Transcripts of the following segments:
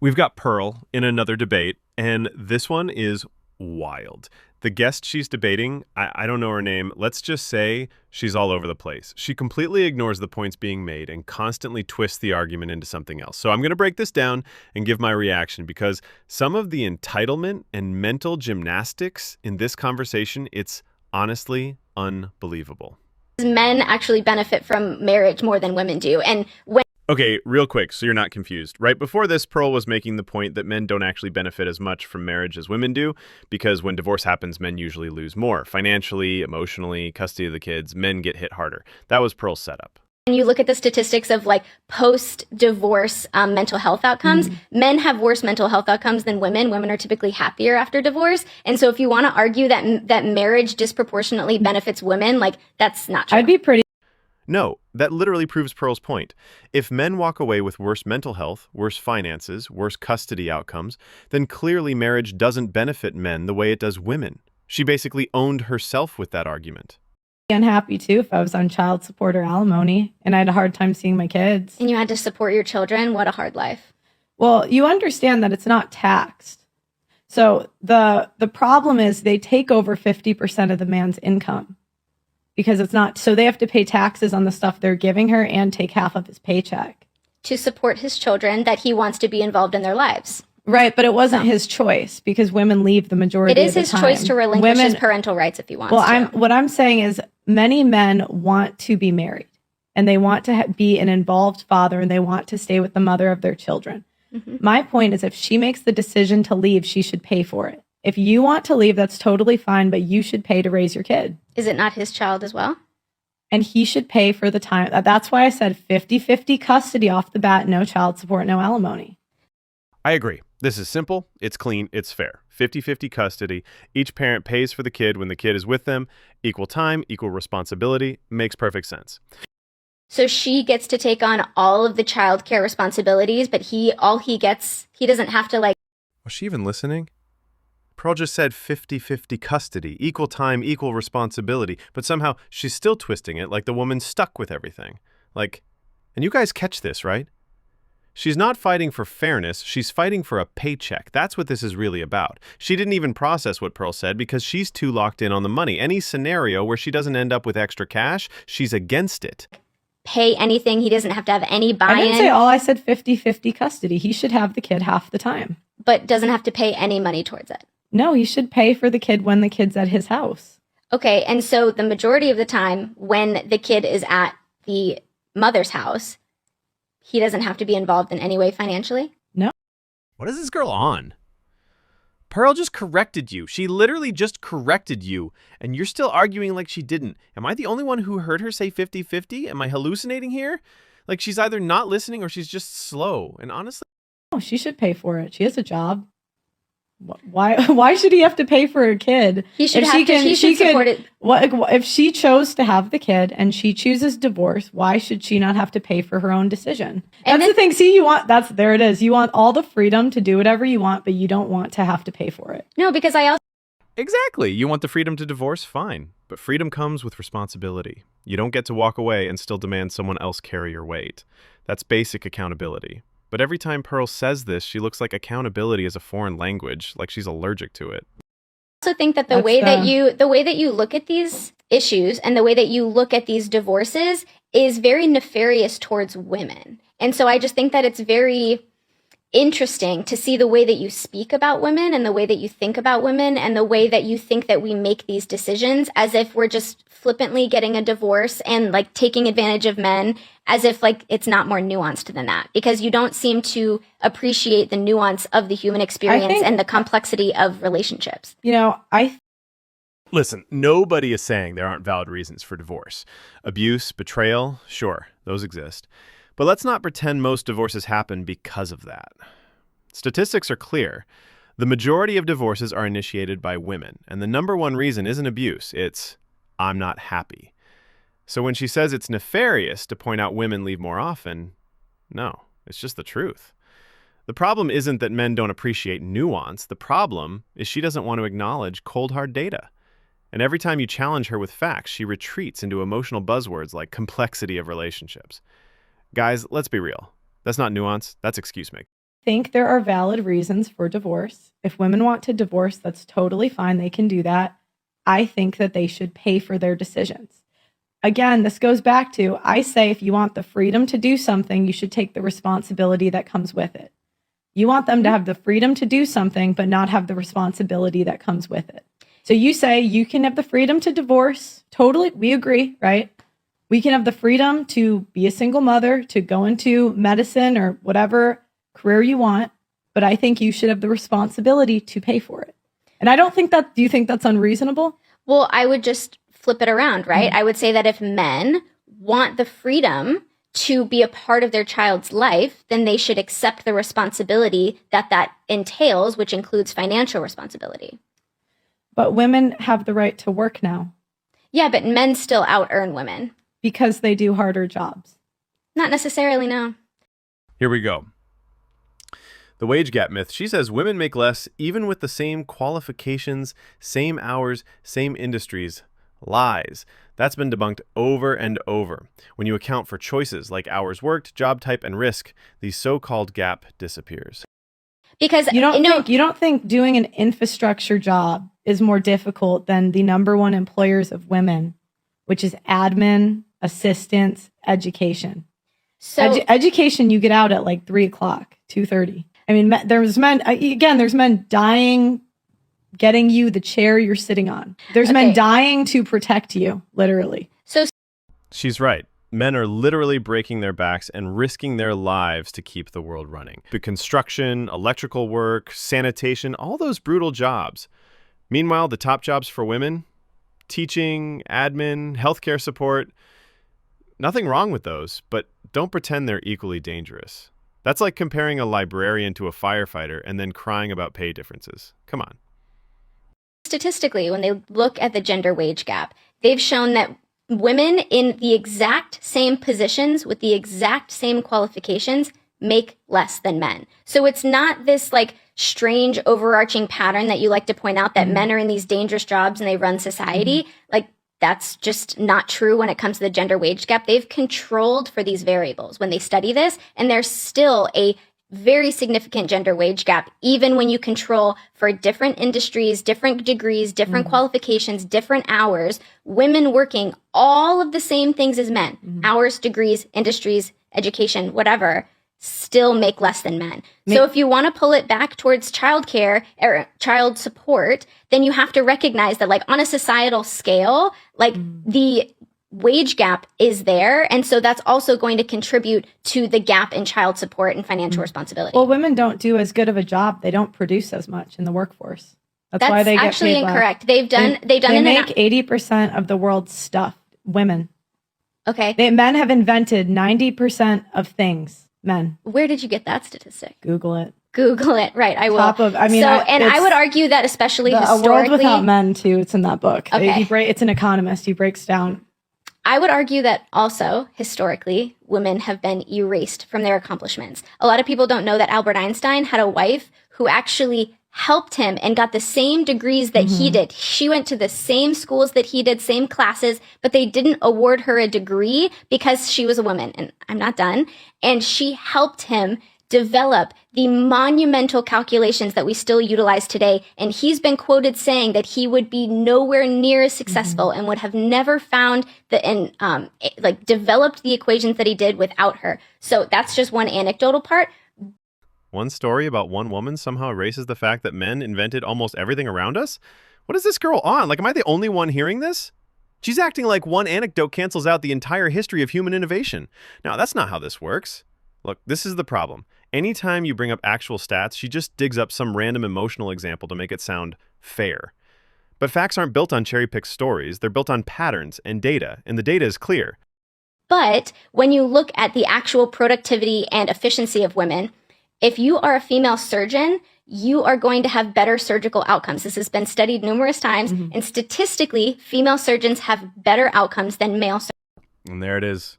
We've got Pearl in another debate, and this one is wild. The guest she's debating, I don't know her name. Let's just say she's all over the place. She completely ignores the points being made and constantly twists the argument into something else. So I'm going to break this down and give my reaction because some of the entitlement and mental gymnastics in this conversation, it's honestly unbelievable. Men actually benefit from marriage more than women do. And Okay, real quick, so you're not confused. Right before this, Pearl was making the point that men don't actually benefit as much from marriage as women do, because when divorce happens, men usually lose more. Financially, emotionally, custody of the kids, men get hit harder. That was Pearl's setup. when you look at the statistics of like post-divorce mental health outcomes, men have worse mental health outcomes than women. Women are typically happier after divorce. And so if you want to argue that marriage disproportionately benefits women, like that's not true. I'd be pretty. No, that literally proves Pearl's point. If men walk away with worse mental health, worse finances, worse custody outcomes, then clearly marriage doesn't benefit men the way it does women. She basically owned herself with that argument. Unhappy too if I was on child support or alimony and I had a hard time seeing my kids. And you had to support your children. What a hard life. Well, you understand that it's not taxed. So the problem is they take over 50% of the man's income because it's not, so they have to pay taxes on the stuff they're giving her and take half of his paycheck. To support his children that he wants to be involved in their lives. Right, but it wasn't his choice because women leave the majority of the time. It is his choice to relinquish his parental rights if he wants to. What I'm saying is many men want to be married and they want to be an involved father and they want to stay with the mother of their children. My point is if she makes the decision to leave, she should pay for it. If you want to leave, that's totally fine, but you should pay to raise your kid. Is it not his child as well? And he should pay for the time. That's why I said 50-50 custody off the bat, no child support, no alimony. I agree. This is simple, it's clean, it's fair. 50-50 custody. Each parent pays for the kid when the kid is with them. Equal time, equal responsibility. Makes perfect sense. So she gets to take on all of the childcare responsibilities, but he doesn't have to like... Was she even listening? Pearl just said 50-50 custody, equal time, equal responsibility, but somehow she's still twisting it like the woman's stuck with everything. Like, and you guys catch this, right? She's not fighting for fairness, she's fighting for a paycheck. That's what this is really about. She didn't even process what Pearl said because she's too locked in on the money. Any scenario where she doesn't end up with extra cash, she's against it. Pay anything, he doesn't have to have any buy-in. I didn't say all, I said 50-50 custody. He should have the kid half the time. But doesn't have to pay any money towards it. No, he should pay for the kid when the kid's at his house. Okay, and so the majority of the time when the kid is at the mother's house, he doesn't have to be involved in any way financially? No. What is this girl on? Pearl just corrected you. She literally just corrected you, and you're still arguing like she didn't. Am I the only one who heard her say 50-50? Am I hallucinating here? Like she's either not listening or she's just slow. And honestly... Oh, she should pay for it. She has a job. Why should he have to pay for a kid? He should support it. If she chose to have the kid and she chooses divorce, why should she not have to pay for her own decision? That's the thing. See, there it is. You want all the freedom to do whatever you want, but you don't want to have to pay for it. No, because I also... Exactly. You want the freedom to divorce? Fine. But freedom comes with responsibility. You don't get to walk away and still demand someone else carry your weight. That's basic accountability. But every time Pearl says this, she looks like accountability is a foreign language, like she's allergic to it. I also think that the way that you look at these issues and the way that you look at these divorces is very nefarious towards women. And so I just think that it's very interesting to see the way that you speak about women and the way that you think about women and the way that you think that we make these decisions as if we're just flippantly getting a divorce and like taking advantage of men as if like it's not more nuanced than that, because you don't seem to appreciate the nuance of the human experience and the complexity of relationships. Listen, nobody is saying there aren't valid reasons for divorce. Abuse, betrayal, sure, those exist. But let's not pretend most divorces happen because of that. Statistics are clear. The majority of divorces are initiated by women, and the number one reason isn't abuse, it's I'm not happy. So when she says it's nefarious to point out women leave more often, no, it's just the truth. The problem isn't that men don't appreciate nuance. The problem is she doesn't want to acknowledge cold, hard data. And every time you challenge her with facts, she retreats into emotional buzzwords like complexity of relationships. Guys, let's be real. That's not nuance, that's excuse making. think there are valid reasons for divorce. If women want to divorce, that's totally fine. They can do that. I think that they should pay for their decisions. Again, this goes back to, I say if you want the freedom to do something, you should take the responsibility that comes with it. You want them to have the freedom to do something, but not have the responsibility that comes with it. So you say you can have the freedom to divorce. Totally, we agree, right? We can have the freedom to be a single mother, to go into medicine or whatever career you want, but I think you should have the responsibility to pay for it. And I don't think that, do you think that's unreasonable? Well, I would just flip it around, right? I would say that if men want the freedom to be a part of their child's life, then they should accept the responsibility that that entails, which includes financial responsibility. But women have the right to work now. Yeah, but men still out-earn women. Because they do harder jobs. Not necessarily, no. Here we go. The wage gap myth. She says women make less even with the same qualifications, same hours, same industries. Lies. That's been debunked over and over. When you account for choices like hours worked, job type, and risk, the so-called gap disappears. Because you don't think doing an infrastructure job is more difficult than the number one employers of women, which is admin, assistance, education. So education, you get out at like 3:00, 2:30. I mean, there's men dying, getting you the chair you're sitting on. There's men dying to protect you, literally. So she's right. Men are literally breaking their backs and risking their lives to keep the world running. The construction, electrical work, sanitation, all those brutal jobs. Meanwhile, the top jobs for women, teaching, admin, healthcare support, nothing wrong with those, but don't pretend they're equally dangerous. That's like comparing a librarian to a firefighter and then crying about pay differences. Come on. Statistically, when they look at the gender wage gap, they've shown that women in the exact same positions with the exact same qualifications make less than men. So it's not this like strange overarching pattern that you like to point out that men are in these dangerous jobs and they run society. Like that's just not true when it comes to the gender wage gap. They've controlled for these variables when they study this, and there's still a very significant gender wage gap, even when you control for different industries, different degrees, different qualifications, different hours, women working all of the same things as men, hours, degrees, industries, education, whatever, still make less than men. So if you want to pull it back towards childcare or child support, then you have to recognize that like on a societal scale, like the wage gap is there. And so that's also going to contribute to the gap in child support and financial responsibility. Well, women don't do as good of a job. They don't produce as much in the workforce. That's why they get actually paid incorrect. less. They make 80% of the world's stuff. Women. Okay. Men have invented 90% of things. Men. Where did you get that statistic? Google it. Google it. Right. I will. I would argue that especially historically. A World Without Men too. It's in that book. Okay. It's an economist. He breaks down. I would argue that also, historically, women have been erased from their accomplishments. A lot of people don't know that Albert Einstein had a wife who actually helped him and got the same degrees that he did. She went to the same schools that he did, same classes, but they didn't award her a degree because she was a woman. And I'm not done. And she helped him develop the monumental calculations that we still utilize today. And he's been quoted saying that he would be nowhere near as successful and would have never found developed the equations that he did without her. So that's just one anecdotal part. One story about one woman somehow erases the fact that men invented almost everything around us? What is this girl on? Like, am I the only one hearing this? She's acting like one anecdote cancels out the entire history of human innovation. Now, that's not how this works. Look, this is the problem. Anytime you bring up actual stats, she just digs up some random emotional example to make it sound fair. But facts aren't built on cherry-picked stories. They're built on patterns and data, and the data is clear. But when you look at the actual productivity and efficiency of women, if you are a female surgeon, you are going to have better surgical outcomes. This has been studied numerous times, and statistically, female surgeons have better outcomes than male surgeons. And there it is.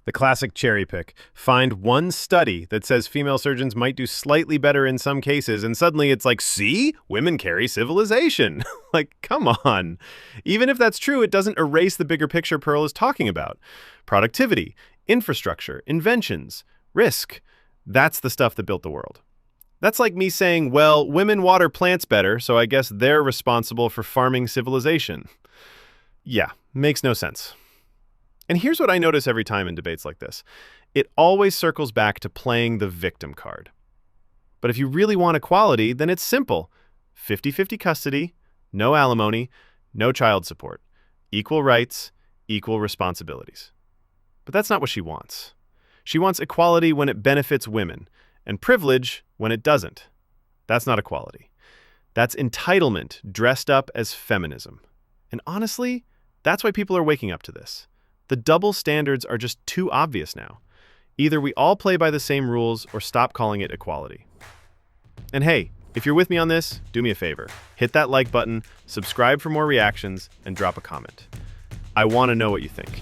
The classic cherry pick. Find one study that says female surgeons might do slightly better in some cases, and suddenly it's like, see? Women carry civilization. Like, come on. Even if that's true, it doesn't erase the bigger picture Pearl is talking about. Productivity, infrastructure, inventions, risk. That's the stuff that built the world. That's like me saying, well, women water plants better, so I guess they're responsible for farming civilization. Yeah, makes no sense. And here's what I notice every time in debates like this. It always circles back to playing the victim card. But if you really want equality, then it's simple. 50-50 custody, no alimony, no child support. Equal rights, equal responsibilities. But that's not what she wants. She wants equality when it benefits women, and privilege when it doesn't. That's not equality. That's entitlement dressed up as feminism. And honestly, that's why people are waking up to this. The double standards are just too obvious now. Either we all play by the same rules or stop calling it equality. And hey, if you're with me on this, do me a favor. Hit that like button, subscribe for more reactions, and drop a comment. I want to know what you think.